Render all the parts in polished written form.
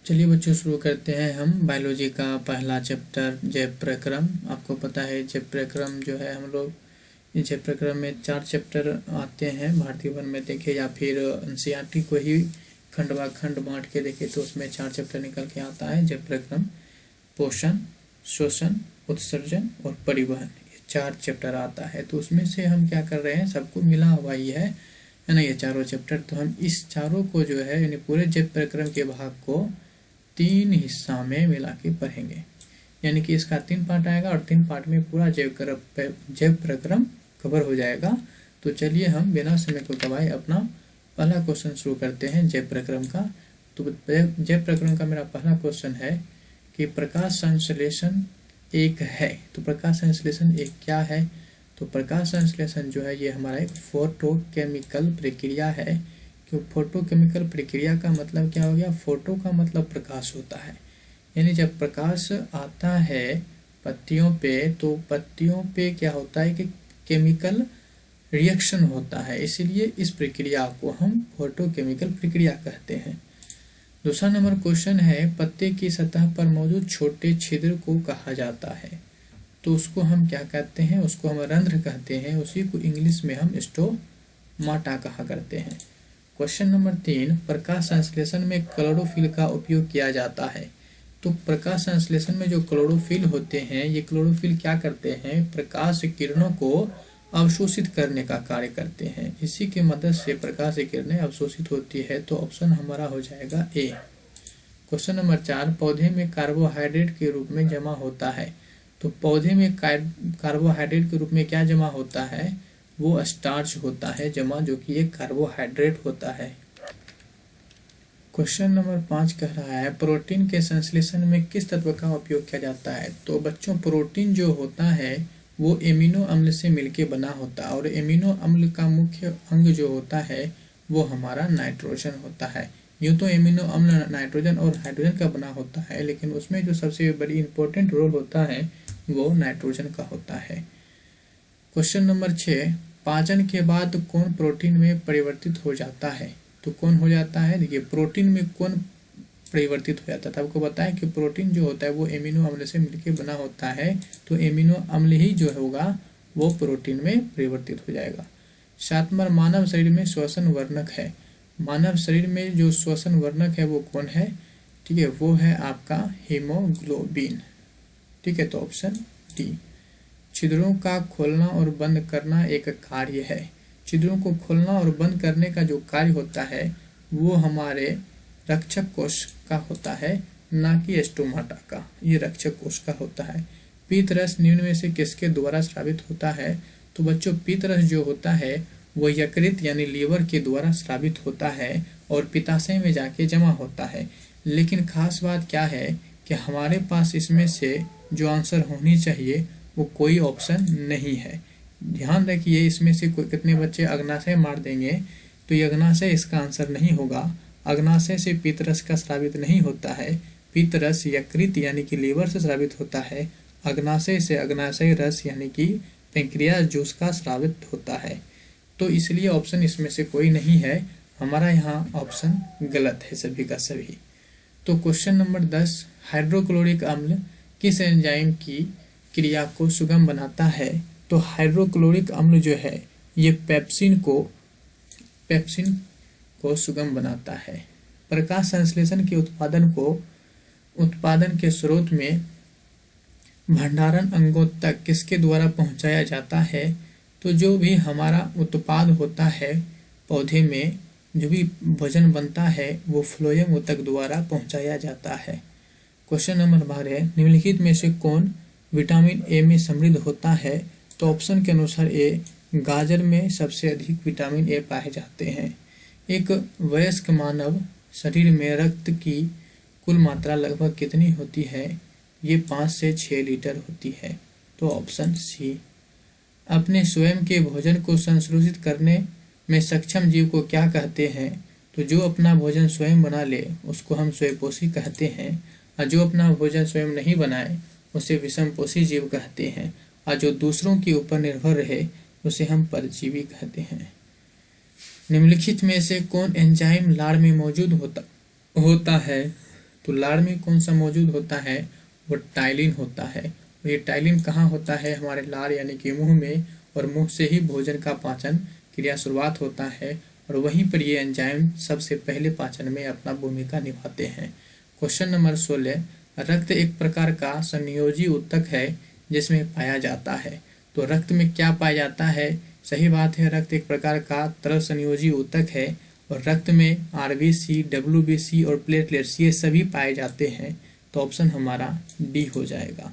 चलिए बच्चों, शुरू करते हैं हम बायोलॉजी का पहला चैप्टर जैव प्रक्रम। आपको पता है जैव प्रक्रम जो है, हम लोग इस जैव प्रक्रम में 4 चैप्टर आते हैं। भारतीय वन में देखे या फिर एनसीईआरटी को ही खंड व खंड बांट के देखे तो उसमें 4 चैप्टर निकल के आता है। जैव प्रक्रम, पोषण, शोषण, उत्सर्जन और परिवहन, ये 4 चैप्टर आता है। तो उसमें से हम क्या कर रहे हैं, सबको मिला हुआ ही है ना, ये चारों चैप्टर। तो हम इस चारों को जो है यानी पूरे जैव प्रक्रम के भाग को 3 हिस्सा में मिला के पढ़ेंगे, यानी कि इसका 3 पार्ट आएगा और 3 पार्ट में पूरा जैव प्रक्रम कवर हो जाएगा। तो चलिए हम बिना समय को गवाए अपना पहला क्वेश्चन शुरू करते हैं जैव प्रक्रम का। तो जैव प्रक्रम का मेरा पहला क्वेश्चन है कि प्रकाश संश्लेषण एक है। तो प्रकाश संश्लेषण एक क्या है? तो प्रकाश संश्लेषण जो है ये हमारा एक फोटोकेमिकल प्रक्रिया है। क्यों फोटोकेमिकल प्रक्रिया का मतलब क्या हो गया? फोटो का मतलब प्रकाश होता है, यानी जब प्रकाश आता है पत्तियों पे तो पत्तियों पे क्या होता है कि केमिकल रिएक्शन होता है, इसीलिए इस प्रक्रिया को हम फोटोकेमिकल प्रक्रिया कहते हैं। दूसरा नंबर क्वेश्चन है, पत्ते की सतह पर मौजूद छोटे छिद्र को कहा जाता है। तो उसको हम क्या कहते हैं? उसको हम रंध्र कहते हैं, उसी को इंग्लिश में हम स्टोमाटा कहा करते हैं। क्वेश्चन नंबर 3, प्रकाश संश्लेषण में क्लोरोफिल का उपयोग किया जाता है। तो प्रकाश संश्लेषण में जो क्लोरोफिल होते हैं, ये क्लोरोफिल क्या करते हैं? प्रकाश किरणों को अवशोषित करने का कार्य करते हैं। इसी की मदद से प्रकाश किरणें अवशोषित होती है। तो ऑप्शन हमारा हो जाएगा ए। क्वेश्चन नंबर 4, पौधे में कार्बोहाइड्रेट के रूप में जमा होता है। तो पौधे में कार्बोहाइड्रेट के रूप में क्या जमा होता है? वो स्टार्च होता है जमा, जो कि एक कार्बोहाइड्रेट होता है। क्वेश्चन नंबर 5 कह रहा है, प्रोटीन के संश्लेषण में किस तत्व का उपयोग किया जाता है? तो बच्चों, प्रोटीन जो होता है वो एमिनो अम्ल से मिलके बना होता है, और एमिनो अम्ल का मुख्य अंग जो होता है वो हमारा नाइट्रोजन होता है। यूँ तो एमिनो अम्ल नाइट्रोजन और हाइड्रोजन का बना होता है, लेकिन उसमें जो सबसे बड़ी इंपॉर्टेंट रोल होता है वो नाइट्रोजन का होता है। क्वेश्चन नंबर 6, पाचन के बाद कौन प्रोटीन में परिवर्तित हो जाता है? तो कौन हो जाता है? देखिए, प्रोटीन में कौन परिवर्तित हो जाता था? आपको बताएं कि प्रोटीन जो होता है वो एमिनो अम्ल से मिलकर बना होता है, तो एमिनो अम्ल ही जो होगा वो प्रोटीन में परिवर्तित हो जाएगा। 7 नंबर, मानव शरीर में श्वसन वर्णक है। मानव शरीर में जो श्वसन वर्णक है वो कौन है? ठीक है, वो है आपका हीमोग्लोबिन। ठीक है, तो ऑप्शन डी। छिद्रों का खोलना और बंद करना एक कार्य है। छिद्रों को खोलना और बंद करने का जो कार्य होता है वो हमारे रक्षक कोश का होता है, ना कि स्टोमाटा का। ये रक्षक कोश का होता है। पीत रस निम्न में से किसके द्वारा स्रावित होता है? तो बच्चों, पीत रस जो होता है वो यकृत यानी लीवर के द्वारा स्रावित होता है और पित्ताशय में जाके जमा होता है। लेकिन खास बात क्या है कि हमारे पास इसमें से जो आंसर होनी चाहिए वो कोई ऑप्शन नहीं है। ध्यान रखिए, इसमें से कोई कितने बच्चे अग्नाशय मार देंगे, तो ये अग्नाशय इसका आंसर नहीं होगा। अग्नाशय से पित्तरस का स्रावित नहीं होता है। पित्तरस यकृत यानी कि लीवर से स्रावित होता है। अग्नाशय से अग्नाशय रस यानी कि पेंक्रियास जूस का स्रावित होता है। तो इसलिए ऑप्शन इसमें से कोई नहीं है, हमारा यहाँ ऑप्शन गलत है सभी का सभी। तो क्वेश्चन नंबर 10, हाइड्रोक्लोरिक अम्ल किस एंजाइम की क्रिया को सुगम बनाता है? तो हाइड्रोक्लोरिक अम्ल जो है ये पेप्सिन को सुगम बनाता है। प्रकाश संश्लेषण के उत्पादन के स्रोत में भंडारण अंगों तक किसके द्वारा पहुंचाया जाता है? तो जो भी हमारा उत्पाद होता है पौधे में, जो भी भोजन बनता है वो फ्लोएम ऊतक द्वारा पहुंचाया जाता है। क्वेश्चन नंबर 12, निम्नलिखित में से कौन विटामिन ए में समृद्ध होता है? तो ऑप्शन के अनुसार ए, गाजर में सबसे अधिक विटामिन ए पाए जाते हैं। एक वयस्क मानव शरीर में रक्त की कुल मात्रा लगभग कितनी होती है? ये 5 से 6 लीटर होती है। तो ऑप्शन सी। अपने स्वयं के भोजन को संशोधित करने में सक्षम जीव को क्या कहते हैं? तो जो अपना भोजन स्वयं बना ले उसको हम स्वयंपोषी कहते हैं, और जो अपना भोजन स्वयं नहीं बनाए उसे विषमपोषी जीव कहते हैं, और जो दूसरों के ऊपर निर्भर रहे उसे हम परजीवी कहते हैं। निम्नलिखित में से कौन एंजाइम लार में मौजूद होता है? तो लार में कौन सा मौजूद होता है, वो टाइलिन होता है। और ये टाइलिन कहाँ होता है, हमारे लार यानी कि मुंह में, और मुंह से ही भोजन का पाचन क्रिया शुरुआत होता है और वहीं पर ये एंजाइम सबसे पहले पाचन में अपना भूमिका निभाते हैं। क्वेश्चन नंबर 16, रक्त एक प्रकार का संयोजी ऊतक है जिसमें पाया जाता है। तो रक्त में क्या पाया जाता है, सही बात है, रक्त एक प्रकार का तरल संयोजी ऊतक है और रक्त में आरबीसी, डब्ल्यूबीसी और प्लेटलेट्स ये सभी पाए जाते हैं। तो ऑप्शन हमारा डी हो जाएगा।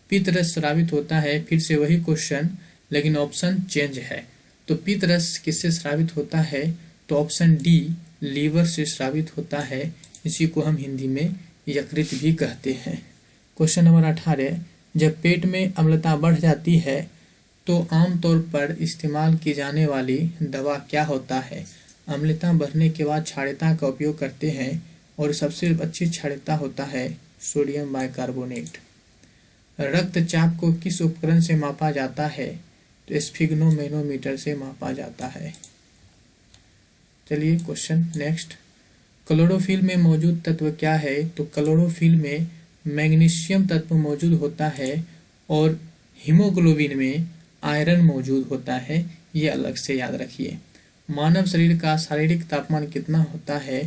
पित्त रस स्रावित होता है, फिर से वही क्वेश्चन लेकिन ऑप्शन चेंज है। तो पित्त रस किससे स्रावित होता है, तो ऑप्शन डी लीवर से स्रावित होता है। इसी को हम हिंदी में यकृत भी कहते हैं। क्वेश्चन नंबर 18, जब पेट में अम्लता बढ़ जाती है तो आमतौर पर इस्तेमाल की जाने वाली दवा क्या होता है। अम्लता बढ़ने के बाद क्षारीयता का उपयोग करते हैं और सबसे अच्छी क्षारीयता होता है सोडियम बाइकार्बोनेट। रक्तचाप को किस उपकरण से मापा जाता है, तो स्फिग्नोमेनोमीटर से मापा जाता है। चलिए क्वेश्चन नेक्स्ट, क्लोरोफिल में मौजूद तत्व क्या है, तो क्लोरोफिल में मैग्नीशियम तत्व मौजूद होता है और हीमोग्लोबिन में आयरन मौजूद होता है, ये अलग से याद रखिए। मानव शरीर का शारीरिक तापमान कितना होता है,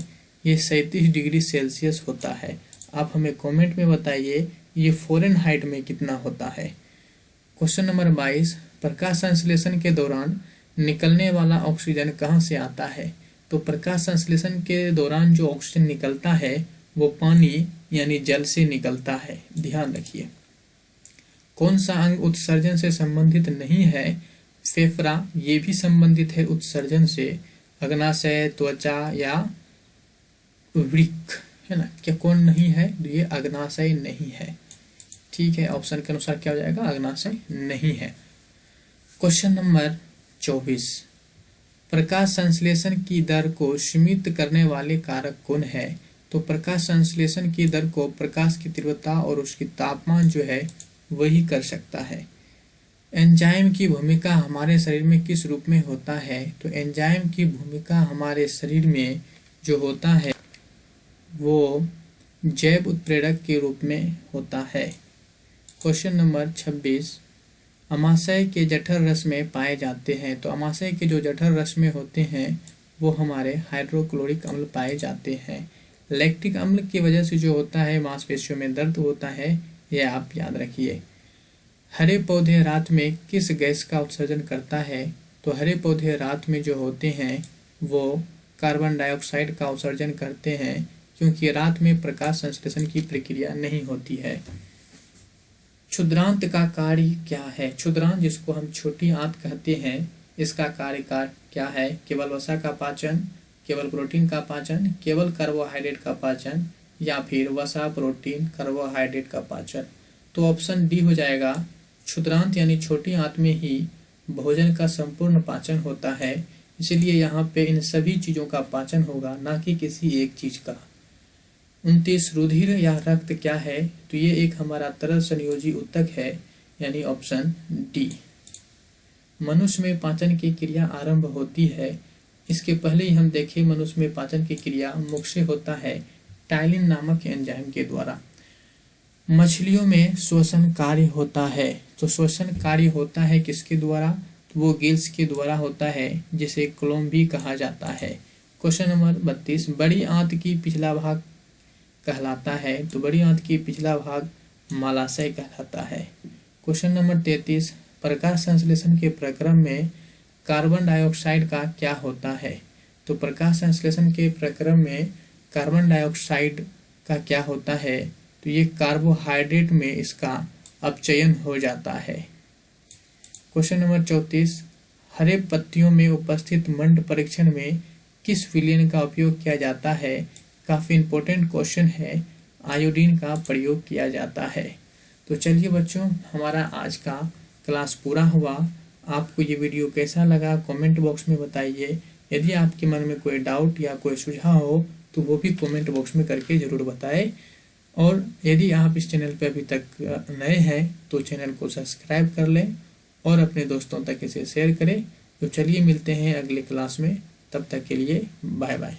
ये 37 डिग्री सेल्सियस होता है। आप हमें कमेंट में बताइए ये फ़ारेनहाइट में कितना होता है। क्वेश्चन नंबर 22, प्रकाश संश्लेषण के दौरान निकलने वाला ऑक्सीजन कहाँ से आता है। तो प्रकाश संश्लेषण के दौरान जो ऑक्सीजन निकलता है वो पानी यानी जल से निकलता है, ध्यान रखिए। कौन सा अंग उत्सर्जन से संबंधित नहीं है, फेफड़ा ये भी संबंधित है उत्सर्जन से। अग्नाशय, त्वचा या वृक्क, है ना, क्या कौन नहीं है, तो ये अग्नाशय नहीं है। ठीक है, ऑप्शन के अनुसार क्या हो जाएगा, अग्नाशय नहीं है। क्वेश्चन नंबर 24, प्रकाश संश्लेषण की दर को सीमित करने वाले कारक कौन है। तो प्रकाश संश्लेषण की दर को प्रकाश की तीव्रता और उसकी तापमान जो है वही कर सकता है। एंजाइम की भूमिका हमारे शरीर में किस रूप में होता है, तो एंजाइम की भूमिका हमारे शरीर में जो होता है वो जैव उत्प्रेरक के रूप में होता है। क्वेश्चन नंबर 26, अमाशय के जठर रस में पाए जाते हैं। तो अमाशय के जो जठर रस में होते हैं वो हमारे हाइड्रोक्लोरिक अम्ल पाए जाते हैं। लैक्टिक अम्ल की वजह से जो होता है मांसपेशियों में दर्द होता है, ये आप याद रखिए। हरे पौधे रात में किस गैस का उत्सर्जन करता है, तो हरे पौधे रात में जो होते हैं वो कार्बन डाइऑक्साइड का उत्सर्जन करते हैं, क्योंकि रात में प्रकाश संश्लेषण की प्रक्रिया नहीं होती है। क्षुद्रांत का कार्य क्या है, क्षुद्रांत जिसको हम छोटी आंत कहते हैं, इसका कार्य क्या है, केवल वसा का पाचन, केवल प्रोटीन का पाचन, केवल कार्बोहाइड्रेट का पाचन, या फिर वसा, प्रोटीन, कार्बोहाइड्रेट का पाचन। तो ऑप्शन डी हो जाएगा, क्षुद्रांत यानी छोटी आंत में ही भोजन का संपूर्ण पाचन होता है, इसलिए यहाँ पे इन सभी चीज़ों का पाचन होगा, ना कि किसी एक चीज़ का। 29, रुधिर या रक्त क्या है, तो ये एक हमारा तरल संयोजी ऊतक है, यानी ऑप्शन डी। मनुष्य में पाचन की क्रिया आरंभ होती है, इसके पहले ही हम देखें मनुष्य में पाचन की क्रिया मुख से होता है टाइलिन नामक एंजाइम के द्वारा। मछलियों में श्वसन कार्य होता है, तो श्वसन कार्य होता है किसके द्वारा, तो वो गिल्स के द्वारा होता है, जिसे क्लोम भी कहा जाता है। क्वेश्चन नंबर 32, बड़ी आंत की पिछला भाग कहलाता है, तो बड़ी आंत की पिछला भाग मालाशय कहलाता है। क्वेश्चन नंबर 33, प्रकाश संश्लेषण के प्रक्रम में कार्बन डाइऑक्साइड का क्या होता है, तो प्रकाश संश्लेषण के प्रक्रम में कार्बन डाइऑक्साइड का क्या होता है, तो ये कार्बोहाइड्रेट में इसका अपचयन हो जाता है। क्वेश्चन नंबर 34, हरे पत्तियों में उपस्थित मंड परीक्षण में किस विलयन का उपयोग किया जाता है, काफ़ी इम्पोर्टेंट क्वेश्चन है, आयोडीन का प्रयोग किया जाता है। तो चलिए बच्चों, हमारा आज का क्लास पूरा हुआ। आपको ये वीडियो कैसा लगा कमेंट बॉक्स में बताइए। यदि आपके मन में कोई डाउट या कोई सुझाव हो तो वो भी कमेंट बॉक्स में करके ज़रूर बताएं। और यदि आप इस चैनल पर अभी तक नए हैं तो चैनल को सब्सक्राइब कर लें और अपने दोस्तों तक इसे शेयर करें। तो चलिए मिलते हैं अगले क्लास में, तब तक के लिए बाय बाय।